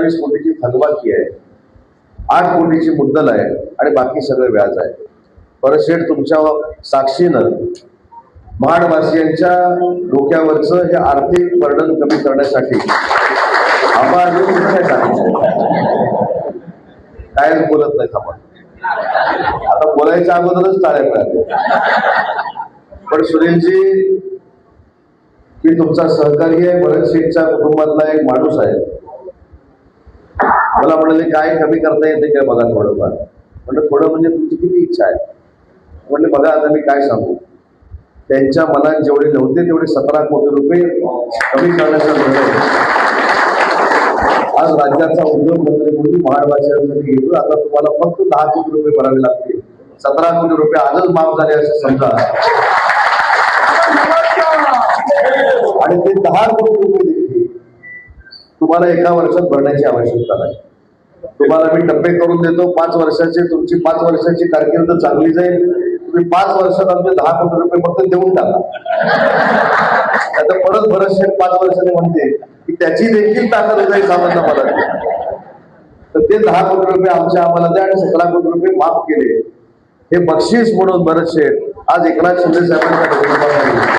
27 कोटीची थकबाकी आहे, 8 कोटीची मुद्दल आहे आणि बाकी सगळं व्याज आहे. परत शेठ तुमच्या साक्षीनं महाडवासियांच्या डोक्यावरचं हे आर्थिक बर्डन कमी करण्यासाठी कायच बोलत नाही आपण. आता बोलायच्या अगोदरच टाळ्या मिळाल्या. पण सुनीलजी, मी तुमचा सहकारी आहे, भरत शेठच्या कुटुंबातला एक माणूस आहे. मला म्हणाले काय कमी करता येते काय बघा थोडंफार. म्हटलं थोडं म्हणजे तुमची किती इच्छा आहे. म्हटले बघा आता मी काय सांगू, त्यांच्या मनात जेवढे नव्हते तेवढे 17 कोटी रुपये कमी करण्याचा निर्णय आज राज्याचा उद्योग मंत्री म्हणून महाडवासियांसाठी घेतो. आता तुम्हाला फक्त 10 कोटी रुपये भरावे लागतील. 17 कोटी रुपये आजच माफ झाले असे समजा आणि ते 10 कोटी रुपये देखील तुम्हाला एका वर्षात भरण्याची आवश्यकता नाही. तुम्हाला मी टप्पे करून देतो. 5 वर्षाचे तुमची 5 वर्षाची कारकीर्द चांगली जाईल. तुम्ही 5 वर्षात आमचे 10 कोटी रुपये फक्त देऊन टाका. आता परत भरत शेठ 5 वर्षाने म्हणते की त्याची देखील ताकद होईल सामान्य मला, तर ते 10 कोटी रुपये आम्हाला द्या आणि 17 कोटी रुपये माफ केले. हे बक्षीस म्हणून भरत शेठ आज एकनाथ शिंदे साहेबांच्या